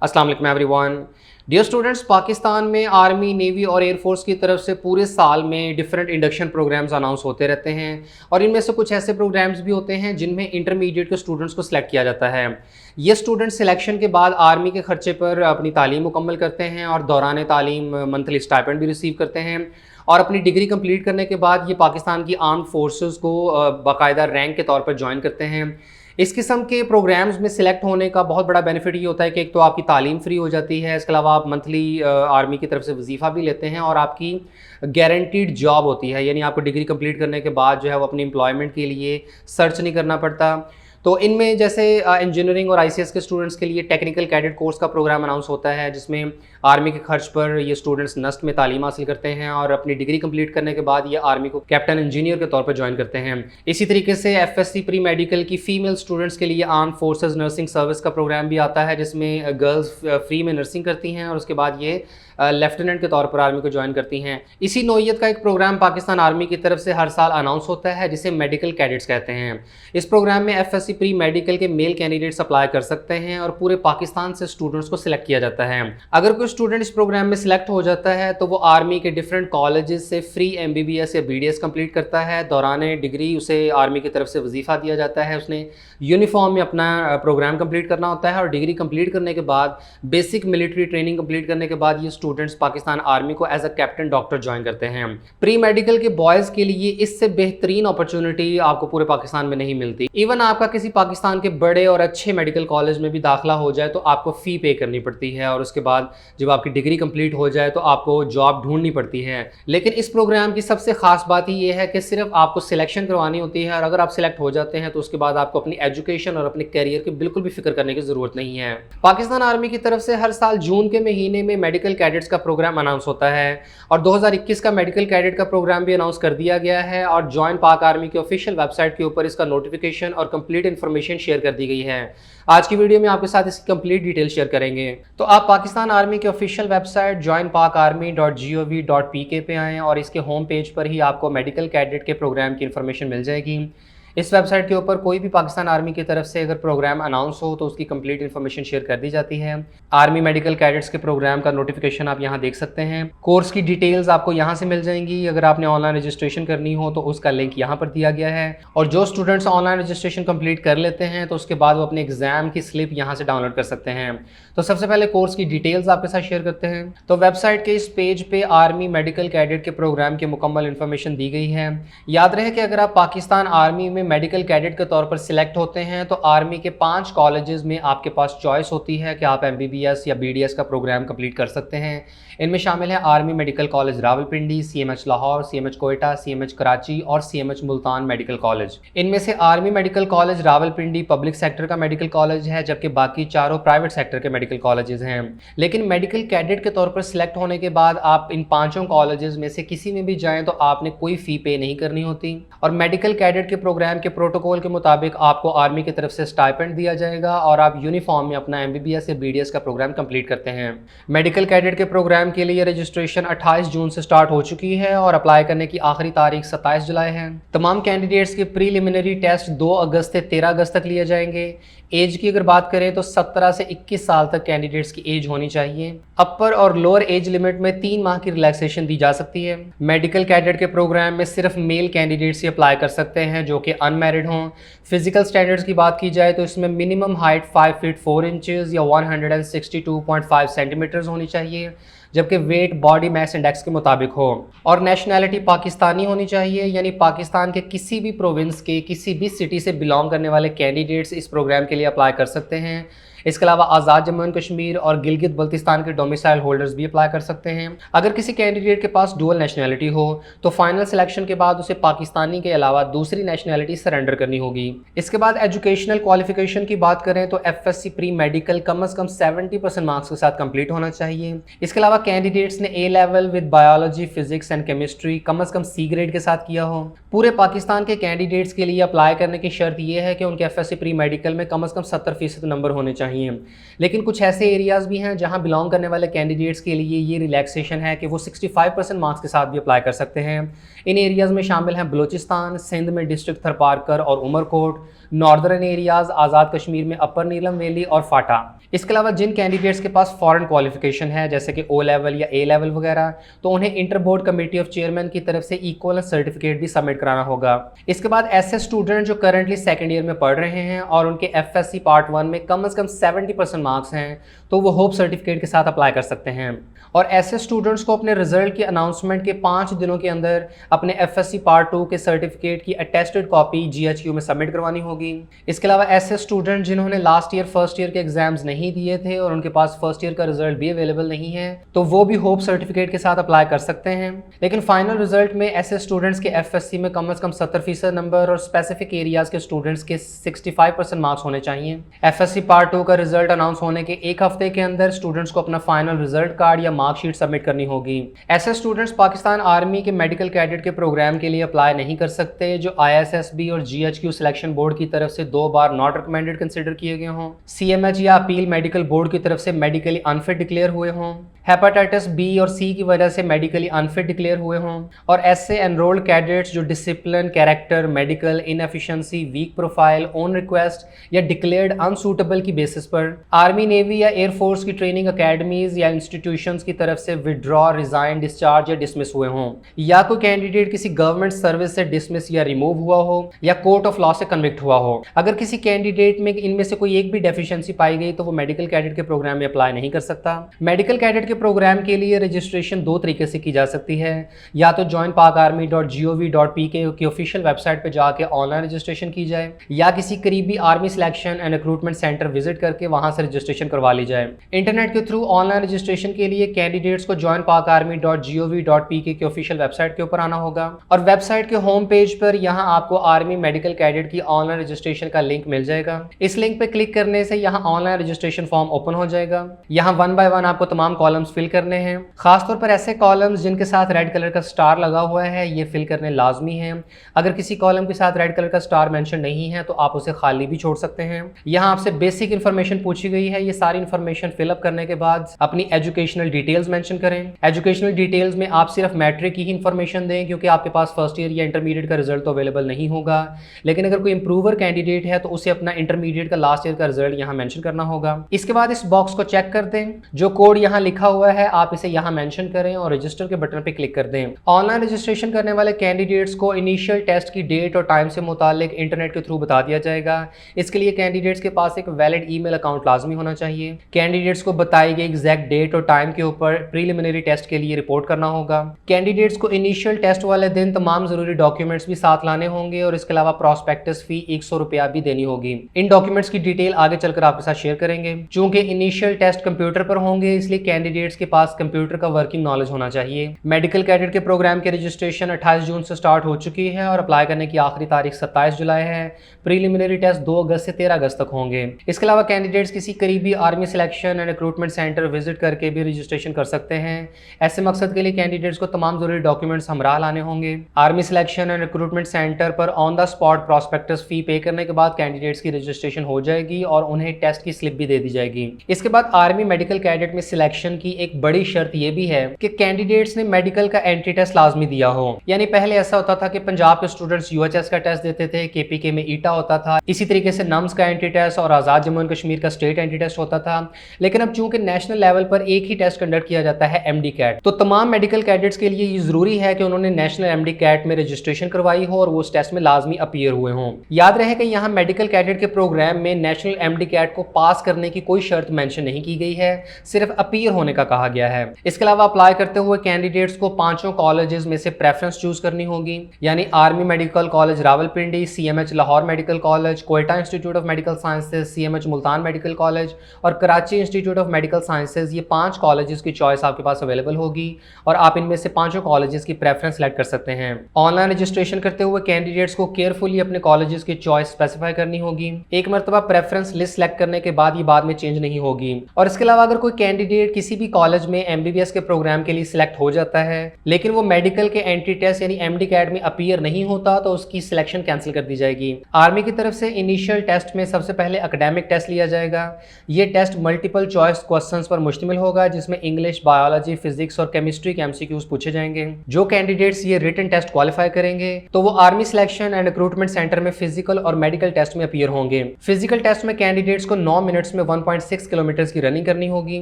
अस्सलाम वालेकुम everyone. Dear students, Pakistan में आर्मी, नेवी और एयरफोर्स की तरफ से पूरे साल में डिफरेंट इंडक्शन प्रोग्राम्स अनाउंस होते रहते हैं और इनमें से कुछ ऐसे प्रोग्राम्स भी होते हैं जिनमें इंटरमीडिएट के स्टूडेंट्स को सिलेक्ट किया जाता है। ये स्टूडेंट सिलेक्शन के बाद आर्मी के खर्चे पर अपनी तालीम मुकम्मल करते हैं और दौरान तालीम मंथली स्टाइपेंड भी रिसीव करते हैं और अपनी डिग्री कंप्लीट करने के बाद ये पाकिस्तान की आर्म फोर्सेस को बाकायदा रैंक के तौर पर ज्वाइन करते हैं। इस किस्म के प्रोग्राम्स में सिलेक्ट होने का बहुत बड़ा बेनिफिट ये होता है कि एक तो आपकी तालीम फ्री हो जाती है, इसके अलावा आप मंथली आर्मी की तरफ से वजीफ़ा भी लेते हैं और आपकी गारंटीड जॉब होती है, यानी आपको डिग्री कंप्लीट करने के बाद जो है वो अपनी एम्प्लॉयमेंट के लिए सर्च नहीं करना पड़ता। तो इनमें जैसे इंजीनियरिंग और आईसीएस के स्टूडेंट्स के लिए टेक्निकल कैडेट कोर्स का प्रोग्राम अनाउंस होता है जिसमें आर्मी के खर्च पर ये स्टूडेंट्स नस्ट में तालीम हासिल करते हैं और अपनी डिग्री कंप्लीट करने के बाद ये आर्मी को कैप्टन इंजीनियर के तौर पर ज्वाइन करते हैं। इसी तरीके से एफएससी प्री मेडिकल की फ़ीमेल स्टूडेंट्स के लिए आर्म फोर्सेस नर्सिंग सर्विस का प्रोग्राम भी आता है जिसमें गर्ल्स फ्री में नर्सिंग करती हैं और उसके बाद ये लेफ्टिनेंट के तौर पर आर्मी को ज्वाइन करती हैं। इसी नौइयत का एक प्रोग्राम पाकिस्तान आर्मी की तरफ से हर साल अनाउंस होता है जिसे मेडिकल कैडेट्स कहते हैं। इस प्रोग्राम में एफएससी प्री मेडिकल के मेल कैंडिडेट्स अप्लाई कर सकते हैं और पूरे पाकिस्तान से स्टूडेंट्स को सिलेक्ट किया जाता है। अगर कोई स्टूडेंट इस प्रोग्राम में सिलेक्ट हो जाता है तो वो आर्मी के डिफरेंट कॉलेजेस से फ्री एमबीबीएस या बीडीएस कंप्लीट करता है। दौरान डिग्री उसे आर्मी की तरफ से वजीफ़ा दिया जाता है, उसने यूनिफॉर्म में अपना प्रोग्राम कंप्लीट करना होता है और डिग्री कंप्लीट करने के बाद बेसिक मिलिट्री ट्रेनिंग कंप्लीट करने के बाद ये स्टूडेंट्स पाकिस्तान आर्मी को as a captain doctor join करते हैं। प्री मेडिकल के बॉयज़ के लिए इससे बेहतरीन अपॉर्चुनिटी आपको पूरे पाकिस्तान में नहीं मिलती। इवन आपका किसी पाकिस्तान के बड़े और अच्छे मेडिकल कॉलेज में भी दाखिला हो जाए तो आपको फ़ी पे करनी पड़ती है और उसके बाद जब आपकी डिग्री कंप्लीट हो जाए तो आपको जॉब ढूंढनी पड़ती है। लेकिन इस प्रोग्राम की सबसे खास बात ही ये है कि सिर्फ आपको सिलेक्शन करवानी होती है और अगर आप सिलेक्ट हो जाते हैं तो उसके बाद आपको अपनी एजुकेशन और अपने करियर की बिल्कुल भी फिक्र करने की ज़रूरत नहीं है। पाकिस्तान आर्मी की तरफ से हर साल जून के महीने में मेडिकल कैडेट्स का प्रोग्राम अनाउंस होता है और 2021 का मेडिकल कैडेट का प्रोग्राम भी अनाउंस कर दिया गया है और जॉइन पाक आर्मी की ऑफिशियल वेबसाइट के ऊपर इसका नोटिफिकेशन और कंप्लीट इन्फॉर्मेशन शेयर कर दी गई है। आज की वीडियो में आपके साथ इसकी कंप्लीट डिटेल शेयर करेंगे। तो आप पाकिस्तान आर्मी की ऑफिशियल वेबसाइट joinpakarmy.gov.pk पे आएँ और इसके होम पेज पर ही आपको मेडिकल कैडेट के प्रोग्राम की इन्फॉर्मेशन मिल जाएगी। इस वेबसाइट के ऊपर कोई भी पाकिस्तान आर्मी की तरफ से अगर प्रोग्राम अनाउंस हो तो उसकी कंप्लीट इन्फॉर्मेशन शेयर कर दी जाती है। आर्मी मेडिकल कैडेट्स के प्रोग्राम का नोटिफिकेशन आप यहाँ देख सकते हैं। कोर्स की डिटेल्स आपको यहाँ से मिल जाएंगी। अगर आपने ऑनलाइन रजिस्ट्रेशन करनी हो तो उसका लिंक यहाँ पर दिया गया है और जो स्टूडेंट्स ऑनलाइन रजिस्ट्रेशन कंप्लीट कर लेते हैं तो उसके बाद वो अपने एग्जाम की स्लिप यहाँ से डाउनलोड कर सकते हैं। तो सबसे पहले कोर्स की डिटेल्स आपके साथ शेयर करते हैं। तो वेबसाइट के इस पेज पे आर्मी मेडिकल कैडेट के प्रोग्राम की मुकम्मल इन्फॉर्मेशन दी गई है। याद रहे कि अगर आप पाकिस्तान आर्मी में मेडिकल कैडेट के तौर पर सिलेक्ट होते हैं तो आर्मी के 5 कॉलेजेस में आपके पास चॉइस होती है कि आप एमबीबीएस या बीडीएस का प्रोग्राम कंप्लीट कर सकते हैं। इनमें शामिल है army medical college Rawalpindi, CMH Lahore, CMH Quetta, CMH Karachi और सीएमएच मुल्तान मेडिकल कॉलेज। इनमें से army medical college Rawalpindi public sector का मेडिकल कॉलेज है जबकि बाकी चारों प्राइवेट सेक्टर के मेडिकल कॉलेजेस हैं। लेकिन मेडिकल कैडेट के तौर पर सिलेक्ट होने के बाद आप इन 5 कॉलेजेस में से किसी में भी जाएं तो आपने कोई फ़ी पे नहीं करनी होती और मेडिकल कैडेट के प्रोग्राम के प्रोटोकॉल के मुताबिक आपको आर्मी की तरफ से स्टाइपेंड दिया जाएगा और आप यूनिफॉर्म में अपना एमबीबीएस या बीडीएस का प्रोग्राम कंप्लीट करते हैं। मेडिकल कैडेट के प्रोग्राम के लिए रजिस्ट्रेशन 28 जून से स्टार्ट हो चुकी है और अप्लाई करने की आखिरी तारीख 27 जुलाई है। तमाम कैंडिडेट्स के प्रीलिमिनरी टेस्ट 2 अगस्त से 13 अगस्त तक लिए जाएंगे। एज की अगर बात करें तो 17 से 21 साल तक कैंडिडेट्स की एज होनी चाहिए। अपर और लोअर एज लिमिट में 3 माह की रिलैक्सेशन दी जा सकती है। मेडिकल कैडेट के प्रोग्राम में सिर्फ मेल कैंडिडेट्स ही अप्लाई कर सकते हैं जो कि अनमैरिड हों। फिजिकल स्टैंडर्ड्स की बात की जाए तो इसमें मिनिमम हाइट 5 फीट 4 इंचेस या 162.5 सेंटीमीटर्स होनी चाहिए जबकि वेट बॉडी मास इंडेक्स के मुताबिक हो और नेशनैलिटी पाकिस्तानी होनी चाहिए, यानी पाकिस्तान के किसी भी प्रोविंस के किसी भी सिटी से बिलोंग करने वाले कैंडिडेट्स इस प्रोग्राम के लिए अप्लाई कर सकते हैं। इसके अलावा आज़ाद जम्मू एंड कश्मीर और गिलगित बल्तिस्तान के डोमिसाइल होल्डर्स भी अप्लाई कर सकते हैं। अगर किसी कैंडिडेट के पास डुअल नेशनैलिटी हो तो फाइनल सिलेक्शन के बाद उसे पाकिस्तानी के अलावा दूसरी नेशनैलिटी सरेंडर करनी होगी। इसके बाद एजुकेशनल क्वालिफिकेशन की बात करें तो एफएससी प्री मेडिकल कम से कम 70% मार्क्स के साथ कंप्लीट होना चाहिए। इसके अलावा कैंडिडेट्स ने A level with biology, physics and chemistry कम से कम सी ग्रेड के साथ किया हो। पूरे पाकिस्तान के कैंडिडेट्स के लिए अप्लाई करने की शर्त यह है कि उनके एफएससी प्री मेडिकल में कम से कम 70% नंबर होने चाहिए। चाहिए। लेकिन कुछ ऐसे एरियाज़ भी हैं जहां बिलोंग करने वाले कैंडिडेट्स के लिए ये रिलैक्सेशन है कि वो 65% मार्क्स के साथ भी अप्लाई कर सकते हैं। इन एरियाज़ में शामिल हैं बलूचिस्तान, सिंध में डिस्ट्रिक्ट थरपारकर और उमरकोट, नॉर्दर्न एरियाज़ आज़ाद कश्मीर में अपर नीलम वैली और फाटा। इसके अलावा जिन कैंडिडेट्स के पास फॉरेन क्वालिफिकेशन है जैसे कि ओ लेवल या ए लेवल वगैरह, तो उन्हें inter board committee of chairman की तरफ से इक्वलेंस सर्टिफिकेट भी सबमिट कराना होगा। इसके बाद ऐसे स्टूडेंट जो करंटली सेकंड ईयर में पढ़ रहे हैं और उनके एफएससी पार्ट 1 में कम से कम 70% मार्क्स हैं, तो वो होप सर्टिफिकेट के साथ अप्लाई कर सकते हैं। और ऐसे स्टूडेंट्स को अपने रिजल्ट की अनाउंसमेंट के 5 दिनों के अंदर अपने एफएससी पार्ट 2 के सर्टिफिकेट की अटेस्टेड कॉपी जीएचक्यू में सबमिट करवानी होगी। इसके अलावा ऐसे स्टूडेंट जिन्होंने लास्ट ईयर फर्स्ट ईयर के एग्जाम्स नहीं दिए थे और उनके पास फर्स्ट ईयर का रिजल्ट भी अवेलेबल नहीं है, तो वो भी होप सर्टिफिकेट के साथ अप्लाई कर सकते हैं। लेकिन फाइनल रिजल्ट में ऐसे स्टूडेंट्स के एफएससी में कम से कम 70% नंबर और स्पेसिफिक एरियाज के स्टूडेंट्स के 65% मार्क्स होने चाहिए। एफएससी पार्ट 2 का रिजल्ट अनाउंस होने के एक हफ्ते के अंदर स्टूडेंट्स को अपना फाइनल रिजल्ट कार्ड या मार्कशीट सबमिट करनी होगी। ऐसे स्टूडेंट्स पाकिस्तान आर्मी के मेडिकल कैडेट के प्रोग्राम के लिए अप्लाई नहीं कर सकते जो ISSB और GHQ सिलेक्शन बोर्ड की तरफ से 2 बार नॉट रिकमेंडेड कंसिडर किए गए हों, CMH या अपील मेडिकल बोर्ड की तरफ से मेडिकली अनफिट डिक्लेयर हुए हों, हेपेटाइटिस बी और सी की वजह से मेडिकली अनफिट डिक्लेयर हुए हों, और ऐसे एनरोल्ड कैडेट्स जो discipline, character, medical inefficiency, weak profile, on request या डिक्लेयर्ड अनसूटेबल की बेसिस पर आर्मी, नेवी या एयरफोर्स की ट्रेनिंग अकेडमीज या इंस्टीट्यूशंस की तरफ से विड्रॉ, रिजाइन, डिस्चार्ज या डिसमिस हुए हों, या कोई कैंडिडेट किसी गवर्नमेंट सर्विस से डिसमिस या रिमूव हुआ हो या कोर्ट ऑफ लॉ से कन्विक्ट हुआ हो। अगर किसी कैंडिडेट में इनमें से कोई एक भी डेफिशिएंसी पाई गई तो वो मेडिकल कैडेट के प्रोग्राम में अप्लाई नहीं कर सकता। मेडिकल कैडेट के प्रोग्राम के लिए रजिस्ट्रेशन 2 तरीके से की जा सकती है, या तो joinpakarmy.gov.pk की ऑफिशियल वेबसाइट पे जाके ऑनलाइन रजिस्ट्रेशन की जाए, या किसी करीबी army selection and recruitment centre visit करके वहां से रजिस्ट्रेशन करवा ली जाए। इंटरनेट के थ्रू ऑनलाइन रजिस्ट्रेशन के लिए कैंडिडेट्स को joinpakarmy.gov.pk की ऑफिशियल वेबसाइट के ऊपर आना होगा, और वेबसाइट के होम पेज पर यहाँ आपको आर्मी मेडिकल कैडेट की ऑनलाइन रजिस्ट्रेशन का लिंक मिल जाएगा। इस लिंक पे क्लिक करने से यहाँ ऑनलाइन रजिस्ट्रेशन फॉर्म ओपन हो जाएगा। यहाँ 1 बाय 1 आपको तमाम कॉलम्स फिल करने हैं। खासतौर पर ऐसे कॉलम्स जिनके साथ रेड कलर का स्टार लगा हुआ है ये फिल करने लाजमी है। अगर किसी कॉलम के साथ रेड कलर का स्टार मेंशन नहीं है तो आप उसे खाली भी छोड़ सकते हैं। यहाँ आपसे बेसिक इन्फॉर्मेशन पूछी गई है, ये सारी इन्फॉर्मेशन फिलअप करने के बाद अपनी एजुकेशनल डिटेल्स मेंशन करें। एजुकेशनल डिटेल्स में आप सिर्फ मैट्रिक की ही इन्फॉर्मेशन दें क्योंकि आपके पास फर्स्ट ईयर या इंटरमीडिएट का रिजल्ट तो अवेलेबल नहीं होगा, लेकिन अगर कोई इंप्रूवर कैंडिडेट है तो उसे अपना इंटरमीडिएट का लास्ट ईयर का रिजल्ट यहाँ मेंशन करना होगा। इसके बाद इस बॉक्स को चेक कर दें, जो कोड यहाँ लिखा हुआ है आप इसे यहाँ मेंशन करें और रजिस्टर के बटन पे क्लिक कर दें। ऑनलाइन रजिस्ट्रेशन करने वाले कैंडिडेट्स को इनिशियल टेस्ट की डेट और टाइम से मुतालिक इंटरनेट के थ्रू बता दिया जाएगा। इसके लिए कैंडिडेट्स के पास एक वैलिड ईमेल अकाउंट लाजमी होना चाहिए। कैंडिडेट्स को बताई गई एग्जैक्ट डेट और टाइम के ऊपर प्रीलिमिनरी टेस्ट के लिए रिपोर्ट करना होगा। कैंडिडेट्स को इनिशियल टेस्ट वाले दिन तमाम जरूरी डॉक्यूमेंट्स भी साथ लाने होंगे और इसके अलावा प्रॉस्पेक्टस फी 100 रुपया भी देनी होगी। इन डॉक्यूमेंट्स की डिटेल आगे चलकर आपके साथ शेयर करेंगे। चूंकि इनिशियल टेस्ट कंप्यूटर पर होंगे इसलिए कैंडिडेट्स के पास कंप्यूटर का वर्किंग नॉलेज होना चाहिए। मेडिकल कैडेट के प्रोग्राम के रजिस्ट्रेशन 28 जून से स्टार्ट हो चुकी है और अप्लाई करने की आखिरी तारीख 27 जुलाई है। प्रीलिमिनरी टेस्ट 2 अगस्त से 13 अगस्त तक होंगे। इसके अलावा कैंडिडेट्स किसी करीबी army selection and recruitment centre visit करके भी रजिस्ट्रेशन कर सकते हैं। ऐसे मकसद के लिए कैंडिडेट्स को तमाम जरूरी डॉक्यूमेंट्स हमराह लाने होंगे। Army selection and recruitment centre पर ऑन द स्पॉट प्रॉस्पेक्टस फी पे करने के बाद कैंडिडेट्स की रजिस्ट्रेशन हो जाएगी और उन्हें टेस्ट की स्लिप भी दे दी जाएगी। इसके बाद आर्मी मेडिकल कैडेट में सिलेक्शन की एक बड़ी शर्त यह भी है कि कैंडिडेट्स ने मेडिकल का एंट्री टेस्ट लाजमी दिया हो। यानी पहले ऐसा होता था कि पंजाब के स्टूडेंट्स UHS का टेस्ट देते थे, KPK में ईटा होता था, इसी तरीके से नम्स का एंट्री टेस्ट और आज़ाद जम्मू एंड कश्मीर का स्टेट एंट्री टेस्ट होता था। लेकिन अब चूंकि नेशनल लेवल पर एक ही टेस्ट कंडक्ट किया जाता है MD कैट, तो तमाम मेडिकल कैडेट्स के लिए ये जरूरी है कि उन्होंने नेशनल MD कैट में रजिस्ट्रेशन करवाई हो और वो उस टेस्ट में लाजमी अपीयर हुए हों। याद रहे कि यहाँ मेडिकल कैडेट के प्रोग्राम में नेशनल MD कैट को पास करने की कोई शर्त मेंशन नहीं की गई है, सिर्फ अपीयर होने का कहा गया है। इसके अलावा अप्लाई करते हुए कैंडिडेट्स को 5 कॉलेजेस में से प्रेफरेंस चूज करनी होगी, यानी army medical college Rawalpindi, CMH Lahore medical college, Quetta institute of medical sciences, CMH Multan medical college और Karachi institute of medical sciences. ये 5 कॉलेजेस की चॉइस आपके पास अवेलेबल होगी और आप इनमें से 5 कॉलेजेस की प्रेफरेंस सेलेक्ट कर सकते हैं। ऑनलाइन रजिस्ट्रेशन करते हुए कैंडिडेट्स को केयरफुली अपने कॉलेजेस की चॉइस स्पेसिफाई करनी होगी। एक मरतबा प्रेफरेंस लिस्ट सेलेक्ट करने के बाद ये बाद में चेंज नहीं होगी। और इसके अलावा अगर कोई कैंडिडेट किसी भी कॉलेज में MBBS के प्रोग्राम के लिए सिलेक्ट हो जाता है लेकिन वो मेडिकल के एंट्री टेस्ट यानी MD कैट में अपीयर नहीं होता तो उसकी सिलेक्शन कैंसिल कर दी जाएगी। आर्मी की तरफ से इनिशियल टेस्ट में सबसे पहले एकेडमिक टेस्ट लिया जाएगा। ये टेस्ट मल्टीपल चॉइस क्वेश्चंस पर मुश्तमिल होगा, जिसमें इंग्लिश, बायोलॉजी, फिजिक्स और केमिस्ट्री के एमसीक्यूज पूछे जाएंगे। जो कैंडिडेट्स ये रिटन टेस्ट क्वालिफाई करेंगे तो वो army selection and recruitment centre में फिजिकल और मेडिकल टेस्ट में अपीयर होंगे। फिजिकल टेस्ट में कैंडिडेट्स को 9 मिनट्स में 1.6 किलोमीटर की रनिंग करनी होगी,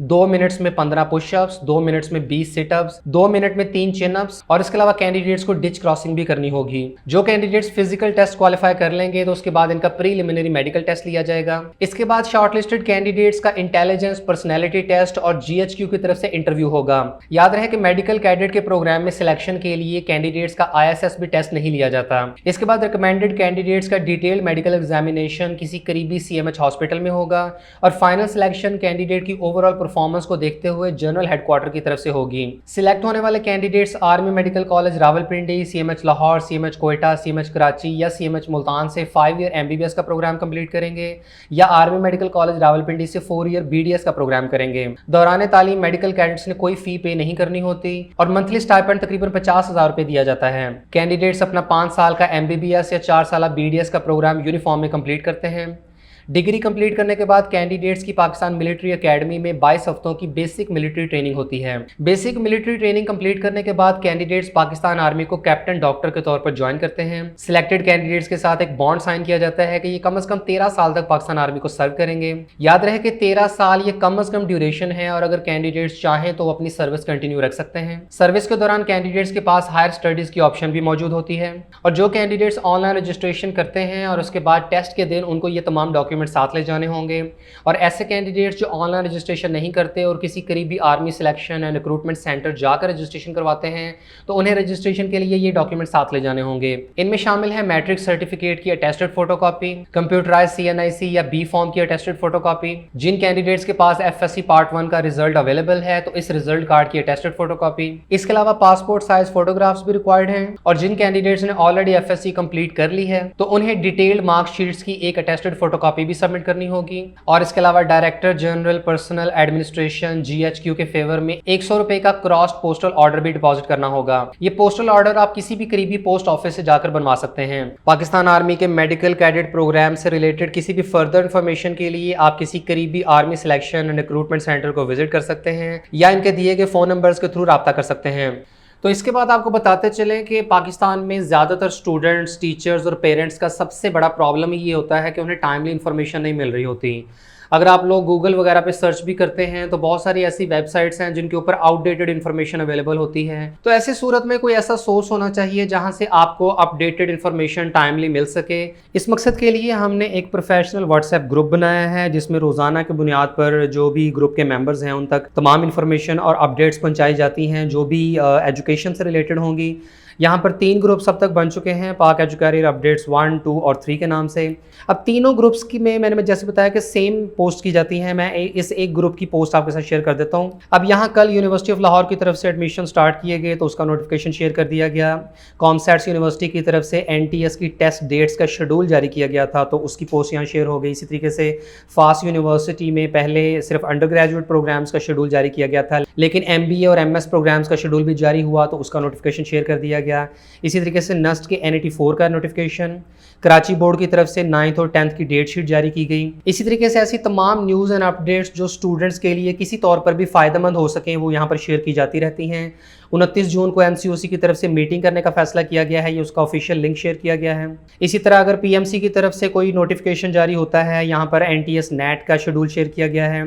2 मिनट्स में 15 पुशअप्स, 2 मिनट्स में 20 सिटअप्स, 2 मिनट में 3 चिनअप्स और इसके अलावा कैंडिडेट्स को डिच क्रॉसिंग भी करनी होगी। जो कैंडिडेट्स फिजिकल टेस्ट क्वालिफाई कर लेंगे तो उसके बाद इनका प्रीलिमिनरी मेडिकल टेस्ट लिया जाएगा। इसके बाद शॉर्टलिस्टेड कैंडिडेट्स का इंटेलिजेंस, पर्सनैलिटी टेस्ट और जीएचक्यू की तरफ से इंटरव्यू होगा। याद रहे कि मेडिकल कैडेट के प्रोग्राम में सिलेक्शन के लिए कैंडिडेट्स का ISSB टेस्ट नहीं लिया जाता। इसके बाद रिकमेंडेड कैंडिडेट्स का डिटेल्ड मेडिकल एग्जामिनेशन किसी करीबी CMH हॉस्पिटल में होगा और फाइनल सिलेक्शन कैंडिडेट की ओवरऑल परफॉर्मेंस को देखते हुए जनरल हेडक्वार्टर की तरफ से होगी। सिलेक्ट होने वाले candidates army medical college Rawalpindi, CMH Lahore, CMH Quetta, CMH Karachi या CMH मुल्तान से 5 ईयर MBBS का प्रोग्राम कंप्लीट करेंगे या आर्मी मेडिकल कॉलेज रावलपिंडी से 4 ईयर BDS का प्रोग्राम करेंगे। दौरान तालीम मेडिकल कैडेट्स ने कोई फी पे नहीं करनी होती और मंथली स्टाइपेंड तकरीबन 50,000 रुपए दिया जाता है। कैंडिडेट्स अपना 5 साल का MBBS या 4 साल BDS का प्रोग्राम यूनिफॉर्म में कंप्लीट करते हैं। डिग्री कंप्लीट करने के बाद कैंडिडेट्स की पाकिस्तान मिलिट्री एकेडमी में 22 हफ्तों की बेसिक मिलिट्री ट्रेनिंग होती है। बेसिक मिलिट्री ट्रेनिंग कंप्लीट करने के बाद कैंडिडेट्स पाकिस्तान आर्मी को कैप्टन डॉक्टर के तौर पर ज्वाइन करते हैं। सिलेक्टेड कैंडिडेट्स के साथ एक बॉन्ड साइन किया जाता है कि ये कम से कम 13 साल तक पाकिस्तान आर्मी को सर्व करेंगे। याद रहे कि 13 साल ये कम से कम ड्यूरेशन है और अगर कैंडिडेट्स चाहें तो अपनी सर्विस कंटिन्यू रख सकते हैं। सर्विस के दौरान कैंडिडेट्स के पास हायर स्टडीज की ऑप्शन भी मौजूद होती है और जो कैंडिडेट्स ऑनलाइन रजिस्ट्रेशन करते हैं और उसके बाद टेस्ट के दिन उनको ये तमाम डॉक्यूमेंट साथ ले जाने होंगे। और ऐसे कैंडिडेट्स जो ऑनलाइन रजिस्ट्रेशन नहीं करते और किसी करीबी army selection and recruitment centre जाकर रजिस्ट्रेशन करवाते हैं तो उन्हें रजिस्ट्रेशन के लिए ये डॉक्यूमेंट साथ ले जाने होंगे। इनमें शामिल है मैट्रिक सर्टिफिकेट की अटेस्टेड फोटोकॉपी, कंप्यूटराइज CNIC या B फॉर्म की अटेस्टेड फोटोकॉपी। जिन कैंडिडेट्स के पास FSC पार्ट 1 का रिजल्ट अवेलेबल है तो इस रिजल्ट कार्ड की अटेस्टेड फोटोकॉपी। इसके अलावा पासपोर्ट साइज फोटोग्राफ्स भी रिक्वायर्ड हैं और जिन कैंडिडेट्स ने ऑलरेडी FSC कंप्लीट कर ली है तो उन्हें डिटेल्ड मार्कशीट्स की एक अटेस्टेड फोटोकॉपी भी सबमिट करनी होगी। और इसके अलावा director general personal administration GHQ के फेवर में 100 रुपए का क्रॉस पोस्टल ऑर्डर भी डिपॉजिट करना होगा। ये पोस्टल ऑर्डर आप किसी भी करीबी पोस्ट ऑफिस से जाकर बनवा सकते हैं। पाकिस्तान आर्मी के मेडिकल कैडेट प्रोग्राम से रिलेटेड किसी भी फर्दर इंफॉर्मेशन के लिए आप किसी करीबी army selection and recruitment centre को विजिट कर सकते हैं या इनके दिए गए फोन नंबर्स के थ्रू राब्ता कर सकते हैं। तो इसके बाद आपको बताते चलें कि पाकिस्तान में ज़्यादातर स्टूडेंट्स, टीचर्स और पेरेंट्स का सबसे बड़ा प्रॉब्लम ये होता है कि उन्हें टाइमली इन्फॉर्मेशन नहीं मिल रही होती। अगर आप लोग गूगल वगैरह पे सर्च भी करते हैं तो बहुत सारी ऐसी वेबसाइट्स हैं जिनके ऊपर आउटडेटेड इन्फॉर्मेशन अवेलेबल होती है। तो ऐसी सूरत में कोई ऐसा सोर्स होना चाहिए जहां से आपको अपडेटेड इन्फॉर्मेशन टाइमली मिल सके। इस मकसद के लिए हमने एक प्रोफेशनल व्हाट्सएप ग्रुप बनाया है जिसमें रोज़ाना की बुनियाद पर जो भी ग्रुप के मेंबर्स हैं उन तक तमाम इन्फॉर्मेशन और अपडेट्स पहुँचाई जाती हैं जो भी एजुकेशन से रिलेटेड होंगी। यहाँ पर 3 ग्रुप्स अब तक बन चुके हैं, पाक एजू कैरियर अपडेट्स 1, 2 और 3 के नाम से। अब तीनों ग्रुप्स की मैंने जैसे बताया कि सेम पोस्ट की जाती हैं। मैं इस एक ग्रुप की पोस्ट आपके साथ शेयर कर देता हूँ। अब यहाँ कल यूनिवर्सिटी ऑफ लाहौर की तरफ से एडमिशन स्टार्ट किए गए तो उसका नोटिफिकेशन शेयर कर दिया गया। कॉमसैट्स यूनिवर्सिटी की तरफ से NTS की टेस्ट डेट्स का शेड्यूल जारी किया गया था तो उसकी पोस्ट यहाँ शेयर हो गई। इसी तरीके से फास्ट यूनिवर्सिटी में पहले सिर्फ अंडर ग्रेजुएट प्रोग्राम्स का शेड्यूल जारी किया गया था, लेकिन MBA और MS प्रोग्राम्स का शेड्यूल भी जारी हुआ तो उसका नोटिफिकेशन शेयर कर दिया गया। इसी तरीके से NUST के NAT4 का नोटिफिकेशन, कराची बोर्ड की तरफ से 9th और 10th की डेट शीट जारी की गई। इसी तरीके से ऐसी तमाम न्यूज़ एंड अपडेट्स जो स्टूडेंट्स के लिए किसी तौर पर भी फ़ायदेमंद हो सकें वो यहाँ पर शेयर की जाती रहती हैं। 29 जून को MCOC की तरफ से मीटिंग करने का फैसला किया गया है, ये उसका ऑफिशियल लिंक शेयर किया गया है। इसी तरह अगर PMC की तरफ से कोई नोटिफिकेशन जारी होता है, यहाँ पर NTS NET का शेड्यूल शेयर किया गया है।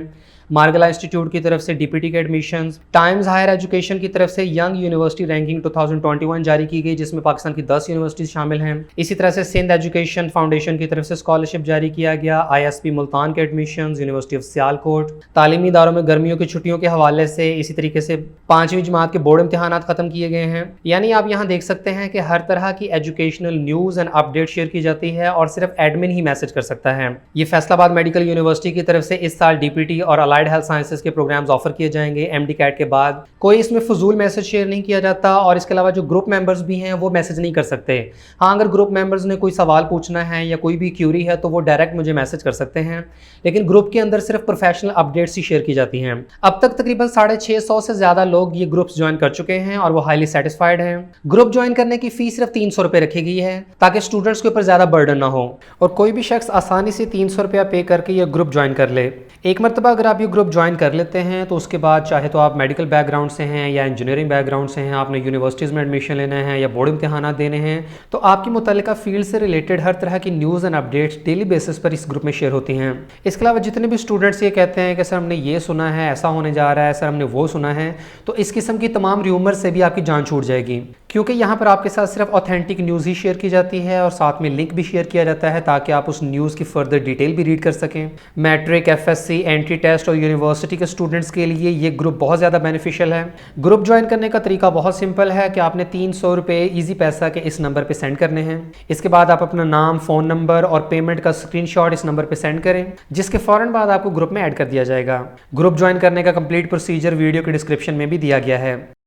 मार्गला इंस्टीट्यूट की तरफ से DPT के एडमिशंस, टाइम्स हायर एजुकेशन की तरफ से यंग यूनिवर्सिटी रैंकिंग 2021 जारी की गई जिसमें पाकिस्तान की 10 यूनिवर्सिटीज शामिल हैं। इसी तरह से सिंध एजुकेशन फाउंडेशन की तरफ से स्कॉलरशिप जारी किया गया। ISP मुल्तान के एडमिशंस, यूनिवर्सिटी ऑफ सियालकोट, तालीमी इदारों में गर्मियों की छुट्टियों के हवाले से इसी तरीके से 5वीं जमात के बोर्ड इम्तिहानात खत्म किए गए हैं। यानी आप यहाँ देख सकते हैं कि हर तरह की educational news and update share की जाती है और सिर्फ एडमिन ही मैसेज कर सकता है। ये फैसलाबाद मेडिकल यूनिवर्सिटी की तरफ से इस साल DPT और अप्लाइड हेल्थ साइंसेज के प्रोग्राम्स ऑफर किए जाएंगे एमडी कैट के बाद। कोई इसमें फजूल मैसेज शेयर नहीं किया जाता और इसके अलावा जो ग्रुप मेंबर्स भी हैं वो मैसेज नहीं कर सकते। हाँ, अगर ग्रुप मेंबर्स ने कोई सवाल पूछना है या कोई भी क्यूरी है तो वो डायरेक्ट मुझे मैसेज कर सकते हैं, लेकिन ग्रुप के अंदर सिर्फ प्रोफेशनल अपडेट्स ही शेयर की जाती हैं। अब तक तकरीबन 650 से ज़्यादा लोग ये ग्रुप्स ज्वाइन कर चुके हैं और वो हाईली सेटिस्फाइड हैं। ग्रुप ज्वाइन करने की फीस सिर्फ 300 रुपये रखी गई है ताकि स्टूडेंट्स के ऊपर ज़्यादा बर्डन ना हो और कोई भी शख्स आसानी से 300 रुपया पे करके ये ग्रुप ज्वाइन कर ले। एक मरतबा अगर आप ये ग्रुप ज्वाइन कर लेते हैं तो उसके बाद चाहे तो आप मेडिकल बैकग्राउंड से हैं या इंजीनियरिंग बैकग्राउंड से हैं, आपने यूनिवर्सिटीज़ में एडमिशन लेना है या बोर्ड इम्तहानात देने हैं, तो आपकी मुतल्लिका फील्ड से रिलेटेड हर तरह की news and updates daily basis पर इस ग्रुप में शेयर होती हैं। इसके अलावा जितने भी स्टूडेंट्स ये कहते हैं कि सर हमने ये सुना है, ऐसा होने जा रहा है, सर हमने वो सुना है, तो इस किस्म की तमाम र्यूमर से भी आपकी जान छूट जाएगी, क्योंकि यहाँ पर आपके साथ सिर्फ ऑथेंटिक न्यूज़ ही शेयर की जाती है और साथ में लिंक भी शेयर किया जाता है ताकि आप उस न्यूज़ की फर्दर डिटेल भी रीड कर सकें। मैट्रिक, एफएससी, एंट्री टेस्ट और यूनिवर्सिटी के स्टूडेंट्स के लिए ये ग्रुप बहुत ज़्यादा बेनिफिशियल है। ग्रुप ज्वाइन करने का तरीका बहुत सिंपल है कि आपने 300 रुपये ईजी पैसा के इस नंबर पर सेंड करने हैं। इसके बाद आप अपना नाम, फ़ोन नंबर और पेमेंट का स्क्रीनशॉट इस नंबर पर सेंड करें, जिसके फ़ौरन बाद आपको ग्रुप में ऐड कर दिया जाएगा। ग्रुप ज्वाइन करने का कंप्लीट प्रोसीजर वीडियो के डिस्क्रिप्शन में भी दिया गया है।